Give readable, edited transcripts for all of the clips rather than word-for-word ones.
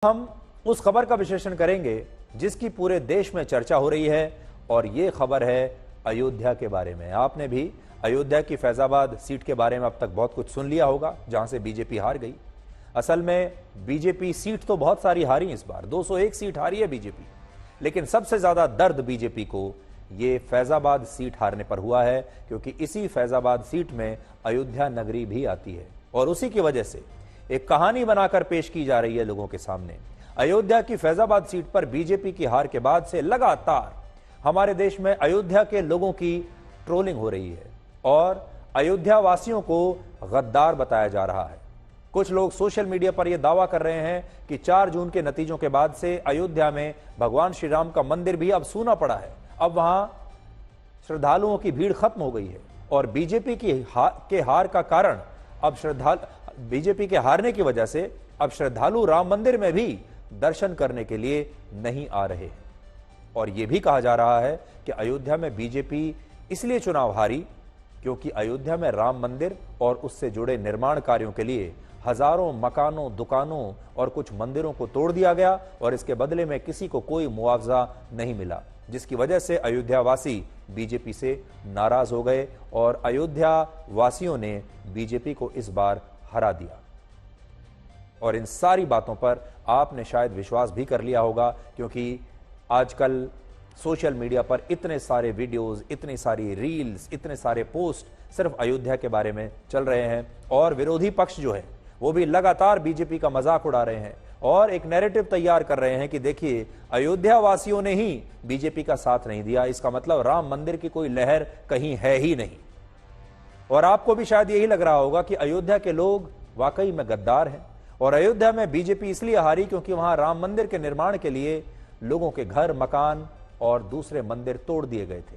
हम उस खबर का विश्लेषण करेंगे जिसकी पूरे देश में चर्चा हो रही है और ये खबर है अयोध्या के बारे में। आपने भी अयोध्या की फैजाबाद सीट के बारे में अब तक बहुत कुछ सुन लिया होगा, जहां से बीजेपी हार गई। असल में बीजेपी सीट तो बहुत सारी हारी इस बार, 201 सीट हारी है बीजेपी, लेकिन सबसे ज्यादा दर्द बीजेपी को ये फैजाबाद सीट हारने पर हुआ है, क्योंकि इसी फैजाबाद सीट में अयोध्या नगरी भी आती है और उसी की वजह से एक कहानी बनाकर पेश की जा रही है लोगों के सामने। अयोध्या की फैजाबाद सीट पर बीजेपी की हार के बाद से लगातार हमारे देश में अयोध्या के लोगों की ट्रोलिंग हो रही है और अयोध्या वासियों को गद्दार बताया जा रहा है। कुछ लोग सोशल मीडिया पर यह दावा कर रहे हैं कि 4 जून के नतीजों के बाद से अयोध्या में भगवान श्री राम का मंदिर भी अब सूना पड़ा है, अब वहां श्रद्धालुओं की भीड़ खत्म हो गई है और बीजेपी के हार का कारण अब बीजेपी के हारने की वजह से अब श्रद्धालु राम मंदिर में भी दर्शन करने के लिए नहीं आ रहे हैं। और यह भी कहा जा रहा है कि अयोध्या में बीजेपी इसलिए चुनाव हारी क्योंकि अयोध्या में राम मंदिर और उससे जुड़े निर्माण कार्यों के लिए हजारों मकानों, दुकानों और कुछ मंदिरों को तोड़ दिया गया और इसके बदले में किसी को कोई मुआवजा नहीं मिला, जिसकी वजह से अयोध्या वासी बीजेपी से नाराज हो गए और अयोध्या वासियों ने बीजेपी को इस बार हरा दिया। और इन सारी बातों पर आपने शायद विश्वास भी कर लिया होगा, क्योंकि आजकल सोशल मीडिया पर इतने सारे वीडियोस, इतनी सारी रील्स, इतने सारे पोस्ट सिर्फ अयोध्या के बारे में चल रहे हैं और विरोधी पक्ष जो है वो भी लगातार बीजेपी का मजाक उड़ा रहे हैं और एक नैरेटिव तैयार कर रहे हैं कि देखिए अयोध्या वासियों ने ही बीजेपी का साथ नहीं दिया, इसका मतलब राम मंदिर की कोई लहर कहीं है ही नहीं। और आपको भी शायद यही लग रहा होगा कि अयोध्या के लोग वाकई में गद्दार हैं और अयोध्या में बीजेपी इसलिए हारी क्योंकि वहां राम मंदिर के निर्माण के लिए लोगों के घर, मकान और दूसरे मंदिर तोड़ दिए गए थे।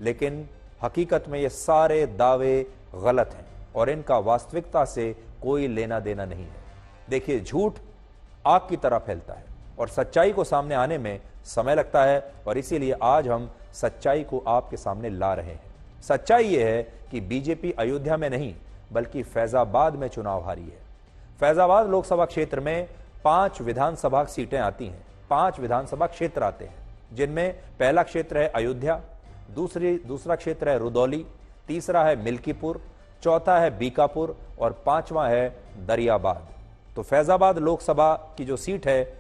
लेकिन हकीकत में ये सारे दावे गलत हैं और इनका वास्तविकता से कोई लेना देना नहीं है। देखिए, झूठ आग की तरह फैलता है और सच्चाई को सामने आने में समय लगता है और इसीलिए आज हम सच्चाई को आपके सामने ला रहे हैं। सच्चाई यह है कि बीजेपी अयोध्या में नहीं बल्कि फैजाबाद में चुनाव हारी है। फैजाबाद लोकसभा क्षेत्र में 5 विधानसभा सीटें आती हैं, 5 विधानसभा क्षेत्र आते हैं, जिनमें पहला क्षेत्र है अयोध्या, दूसरा क्षेत्र है रुदौली, तीसरा है मिल्कीपुर, चौथा है बीकापुर और 5वां है दरियाबाद। तो फैजाबाद लोकसभा की जो सीट है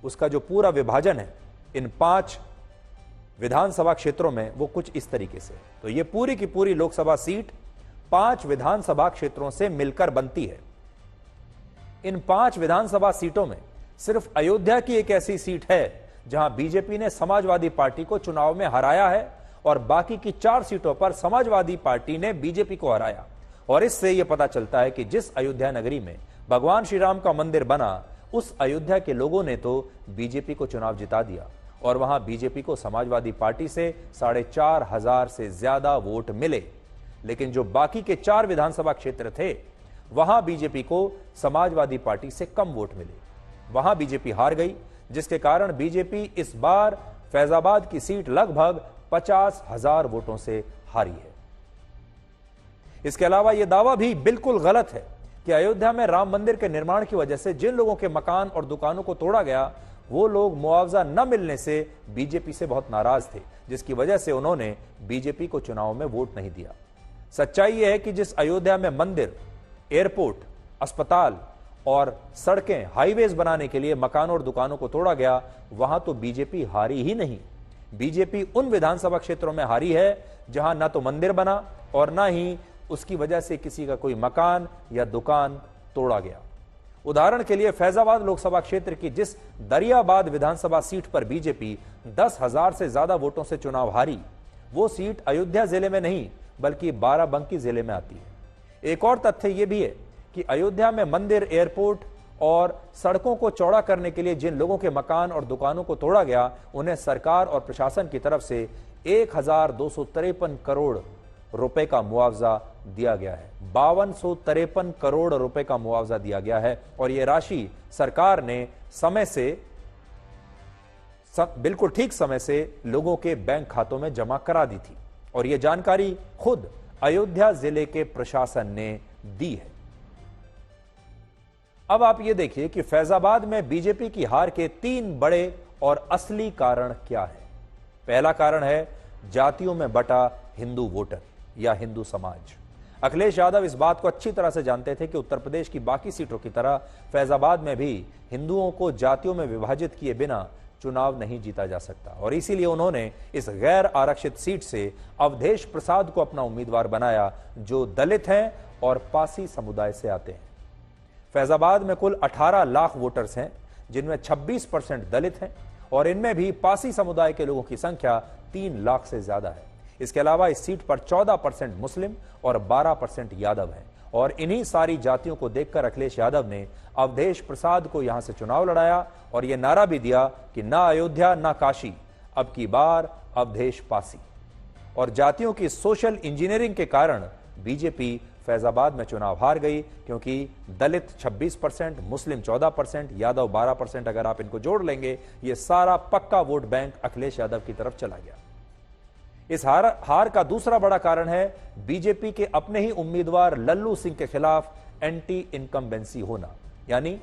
उसका जो पूरा विभाजन है इन 5 विधानसभा क्षेत्रों में वो कुछ इस तरीके से। तो ये पूरी की पूरी लोकसभा सीट 5 विधानसभा क्षेत्रों से मिलकर बनती है। इन 5 विधानसभा सीटों में सिर्फ अयोध्या की एक ऐसी सीट है जहां बीजेपी ने समाजवादी पार्टी को चुनाव में हराया है और बाकी की 4 सीटों पर समाजवादी पार्टी ने बीजेपी को हराया। और इससे यह पता चलता है कि जिस अयोध्या नगरी में भगवान श्री राम का मंदिर बना उस अयोध्या के लोगों ने तो बीजेपी को चुनाव जिता दिया और वहां बीजेपी को समाजवादी पार्टी से 4,500 से ज्यादा वोट मिले। लेकिन जो बाकी के 4 विधानसभा क्षेत्र थे वहां बीजेपी को समाजवादी पार्टी से कम वोट मिले, वहां बीजेपी हार गई, जिसके कारण बीजेपी इस बार फैजाबाद की सीट लगभग 50,000 वोटों से हारी है। इसके अलावा यह दावा भी बिल्कुल गलत है कि अयोध्या में राम मंदिर के निर्माण की वजह से जिन लोगों के मकान और दुकानों को तोड़ा गया वो लोग मुआवजा न मिलने से बीजेपी से बहुत नाराज थे, जिसकी वजह से उन्होंने बीजेपी को चुनाव में वोट नहीं दिया। सच्चाई यह है कि जिस अयोध्या में मंदिर, एयरपोर्ट, अस्पताल और सड़कें, हाईवेज बनाने के लिए मकानों और दुकानों को तोड़ा गया, वहां तो बीजेपी हारी ही नहीं। बीजेपी उन विधानसभा क्षेत्रों में हारी है जहां ना तो मंदिर बना और ना ही उसकी वजह से किसी का कोई मकान या दुकान तोड़ा गया। उदाहरण के लिए फैजाबाद लोकसभा क्षेत्र की जिस दरियाबाद विधानसभा सीट पर बीजेपी 10,000 से ज्यादा वोटों से चुनाव हारी, वो सीट अयोध्या जिले में नहीं बल्कि बाराबंकी जिले में आती है। एक और तथ्य यह भी है कि अयोध्या में मंदिर, एयरपोर्ट और सड़कों को चौड़ा करने के लिए जिन लोगों के मकान और दुकानों को तोड़ा गया उन्हें सरकार और प्रशासन की तरफ से 1,253 करोड़ रुपए का मुआवजा दिया गया है। 5253 करोड़ रुपए का मुआवजा दिया गया है और यह राशि सरकार ने समय से बिल्कुल ठीक समय से लोगों के बैंक खातों में जमा करा दी थी और यह जानकारी खुद अयोध्या जिले के प्रशासन ने दी है। अब आप ये देखिए कि फैजाबाद में बीजेपी की हार के 3 बड़े और असली कारण क्या है। पहला कारण है जातियों में बटा हिंदू वोटर या हिंदू समाज। अखिलेश यादव इस बात को अच्छी तरह से जानते थे कि उत्तर प्रदेश की बाकी सीटों की तरह फैजाबाद में भी हिंदुओं को जातियों में विभाजित किए बिना चुनाव नहीं जीता जा सकता, और इसीलिए उन्होंने इस गैर आरक्षित सीट से अवधेश प्रसाद को अपना उम्मीदवार बनाया, जो दलित हैं और पासी समुदाय से आते हैं। फैजाबाद में कुल 18 लाख वोटर्स हैं, जिनमें 26% दलित हैं और इनमें भी पासी समुदाय के लोगों की संख्या 3 लाख से ज्यादा है। इसके अलावा इस सीट पर 14% मुस्लिम और 12% यादव हैं, और इन्हीं सारी जातियों को देखकर अखिलेश यादव ने अवधेश प्रसाद को यहां से चुनाव लड़ाया और यह नारा भी दिया कि ना अयोध्या ना काशी, अब की बार अवधेश पासी। और जातियों की सोशल इंजीनियरिंग के कारण बीजेपी फैजाबाद में चुनाव हार गई, क्योंकि दलित 26%, मुस्लिम 14%, यादव 12%, अगर आप इनको जोड़ लेंगे यह सारा पक्का वोट बैंक अखिलेश यादव की तरफ चला गया। इस हार का दूसरा बड़ा कारण है बीजेपी के अपने ही उम्मीदवार लल्लू सिंह के खिलाफ एंटी इनकम्बेंसी होना, यानी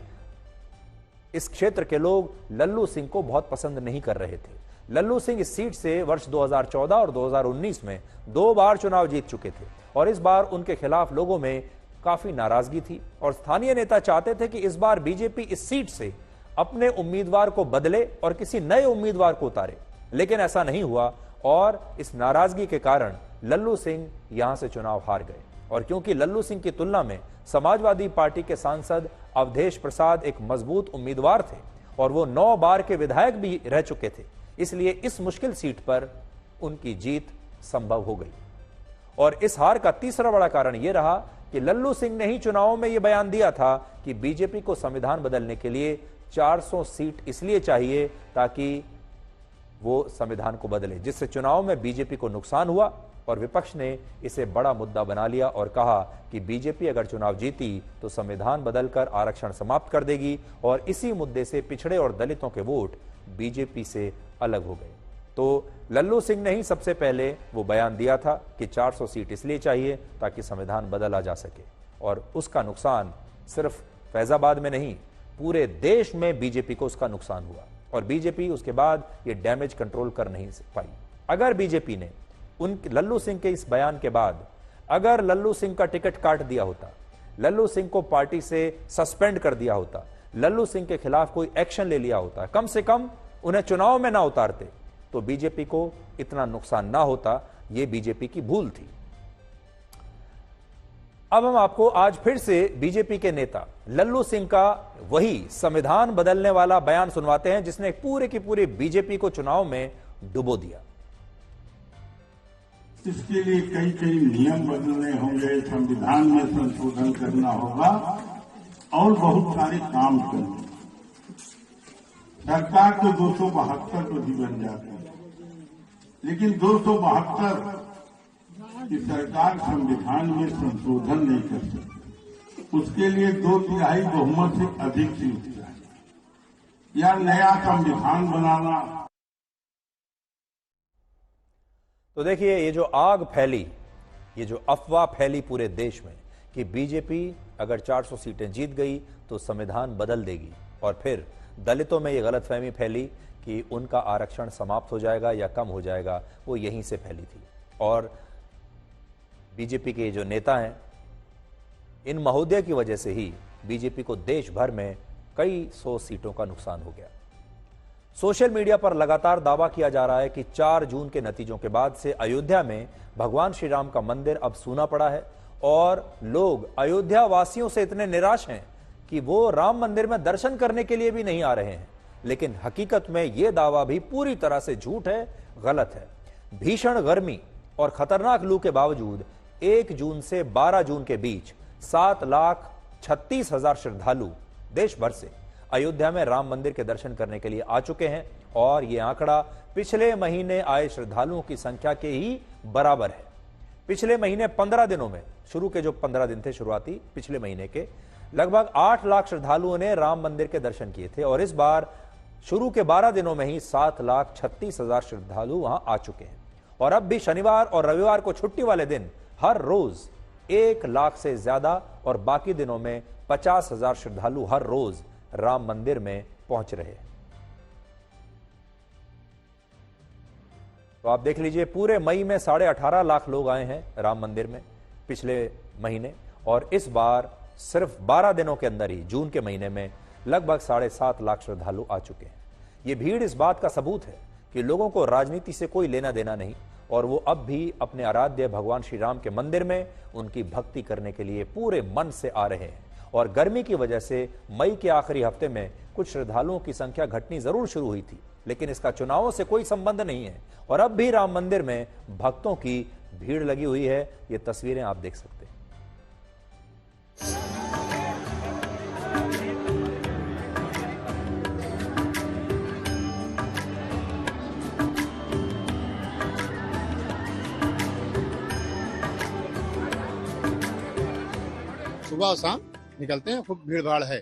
इस क्षेत्र के लोग लल्लू सिंह को बहुत पसंद नहीं कर रहे थे। लल्लू सिंह इस सीट से वर्ष 2014 और 2019 में 2 बार चुनाव जीत चुके थे, और इस बार उनके खिलाफ लोगों में काफी नाराजगी थी, और स्थानीय नेता चाहते थे कि इस बार बीजेपी इस सीट से अपने उम्मीदवार को बदले और किसी नए उम्मीदवार को उतारे, लेकिन ऐसा नहीं हुआ, और इस नाराजगी के कारण लल्लू सिंह यहां से चुनाव हार गए। और क्योंकि लल्लू सिंह की तुलना में समाजवादी पार्टी के सांसद अवधेश प्रसाद एक मजबूत उम्मीदवार थे और वो 9 बार के विधायक भी रह चुके थे, इसलिए इस मुश्किल सीट पर उनकी जीत संभव हो गई। और इस हार का तीसरा बड़ा कारण यह रहा कि लल्लू सिंह ने ही चुनावों में यह बयान दिया था कि बीजेपी को संविधान बदलने के लिए 400 सीट इसलिए चाहिए ताकि वो संविधान को बदले, जिससे चुनाव में बीजेपी को नुकसान हुआ, और विपक्ष ने इसे बड़ा मुद्दा बना लिया और कहा कि बीजेपी अगर चुनाव जीती तो संविधान बदलकर आरक्षण समाप्त कर देगी, और इसी मुद्दे से पिछड़े और दलितों के वोट बीजेपी से अलग हो गए। तो लल्लू सिंह ने ही सबसे पहले वो बयान दिया था कि 400 सीट इसलिए चाहिए ताकि संविधान बदला जा सके, और उसका नुकसान सिर्फ फैजाबाद में नहीं, पूरे देश में बीजेपी को उसका नुकसान हुआ, और बीजेपी उसके बाद ये डैमेज कंट्रोल कर नहीं पाई। अगर बीजेपी ने उन लल्लू सिंह के इस बयान के बाद अगर लल्लू सिंह का टिकट काट दिया होता, लल्लू सिंह को पार्टी से सस्पेंड कर दिया होता, लल्लू सिंह के खिलाफ कोई एक्शन ले लिया होता, कम से कम उन्हें चुनाव में ना उतारते, तो बीजेपी को इतना नुकसान ना होता। यह बीजेपी की भूल थी। अब हम आपको आज फिर से बीजेपी के नेता लल्लू सिंह का वही संविधान बदलने वाला बयान सुनवाते हैं, जिसने पूरे की पूरी बीजेपी को चुनाव में डुबो दिया। इसके लिए कई कई नियम बदलने होंगे, संविधान में संशोधन करना होगा और बहुत सारे काम करने। सरकार तो 272 तो भी बन जाती है, लेकिन 272 की सरकार संविधान में संशोधन नहीं कर सकती। उसके लिए 2/3 बहुमत से अधिक सीट चाहिए या नया संविधान बनाना। तो देखिए, ये जो आग फैली, ये जो अफवाह फैली पूरे देश में कि बीजेपी अगर 400 सीटें जीत गई तो संविधान बदल देगी, और फिर दलितों में ये गलतफहमी फैली कि उनका आरक्षण समाप्त हो जाएगा या कम हो जाएगा, वो यहीं से फैली थी। और बीजेपी के जो नेता हैं, इन महोदय की वजह से ही बीजेपी को देश भर में कई 100 सीटों का नुकसान हो गया। सोशल मीडिया पर लगातार दावा किया जा रहा है कि 4 जून के नतीजों के बाद से अयोध्या में भगवान श्री राम का मंदिर अब सूना पड़ा है, और लोग अयोध्या वासियों से इतने निराश हैं कि वो राम मंदिर में दर्शन करने के लिए भी नहीं आ रहे हैं। लेकिन हकीकत में यह दावा भी पूरी तरह से झूठ है, गलत है। भीषण गर्मी और खतरनाक लू के बावजूद 1 जून से 12 जून के बीच 7,36,000 श्रद्धालु देश भर से अयोध्या में राम मंदिर के दर्शन करने के लिए आ चुके हैं, और यह आंकड़ा पिछले महीने आए श्रद्धालुओं की संख्या के ही बराबर है। पिछले महीने 15 दिनों में, शुरू के जो 15 दिन थे शुरुआती पिछले महीने के, लगभग 8 लाख श्रद्धालुओं ने राम मंदिर के दर्शन किए थे, और इस बार शुरू के 12 दिनों में ही 7,36,000 श्रद्धालु वहां आ चुके हैं। और अब भी शनिवार और रविवार को छुट्टी वाले दिन हर रोज 1 लाख से ज्यादा और बाकी दिनों में 50,000 श्रद्धालु हर रोज राम मंदिर में पहुंच रहे। तो आप देख लीजिए, पूरे मई में 18.5 लाख लोग आए हैं राम मंदिर में पिछले महीने, और इस बार सिर्फ 12 दिनों के अंदर ही जून के महीने में लगभग 7.5 लाख श्रद्धालु आ चुके हैं। ये भीड़ इस बात का सबूत है कि लोगों को राजनीति से कोई लेना देना नहीं, और वो अब भी अपने आराध्य भगवान श्री राम के मंदिर में उनकी भक्ति करने के लिए पूरे मन से आ रहे हैं। और गर्मी की वजह से मई के आखिरी हफ्ते में कुछ श्रद्धालुओं की संख्या घटनी जरूर शुरू हुई थी, लेकिन इसका चुनावों से कोई संबंध नहीं है, और अब भी राम मंदिर में भक्तों की भीड़ लगी हुई है। ये तस्वीरें आप देख सकते हैं। सुबह और शाम निकलते हैं, खूब भीड़ भाड़ है,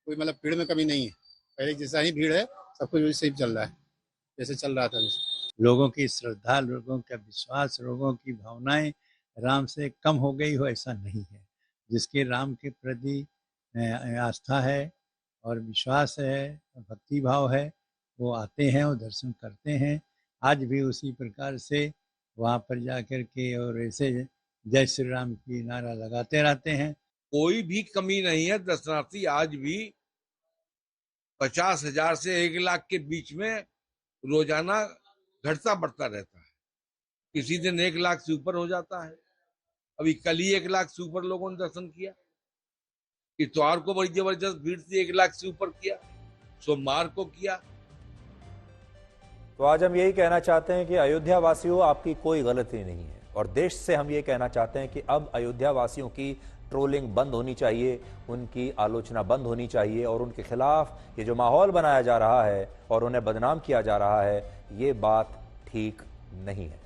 कोई मतलब भीड़ में कमी नहीं है। पहले जैसा ही भीड़ है, सब कुछ वैसे ही चल रहा है जैसे चल रहा था। लोगों की श्रद्धा, लोगों का विश्वास, लोगों की भावनाएं राम से कम हो गई हो, ऐसा नहीं है। जिसके राम के प्रति आस्था है और विश्वास है, भक्ति भाव है, वो आते हैं और दर्शन करते हैं। आज भी उसी प्रकार से वहाँ पर जाकर के और ऐसे जय श्री राम की नारा लगाते रहते हैं। कोई भी कमी नहीं है। दर्शनार्थी आज भी 50,000 से 1 लाख के बीच में रोजाना घटता बढ़ता रहता है। किसी दिन 1 लाख से ऊपर हो जाता है। अभी कल ही 1 लाख से ऊपर लोगों ने दर्शन किया। इतवार को बड़ी जबरदस्त भीड़ थी, 1 लाख से ऊपर किया। सोमवार को किया। तो आज हम यही कहना चाहते हैं कि अयोध्या वासियों, आपकी कोई गलती नहीं है, और देश से हम ये कहना चाहते हैं कि अब अयोध्या वासियों की ट्रोलिंग बंद होनी चाहिए, उनकी आलोचना बंद होनी चाहिए, और उनके खिलाफ ये जो माहौल बनाया जा रहा है और उन्हें बदनाम किया जा रहा है, ये बात ठीक नहीं है।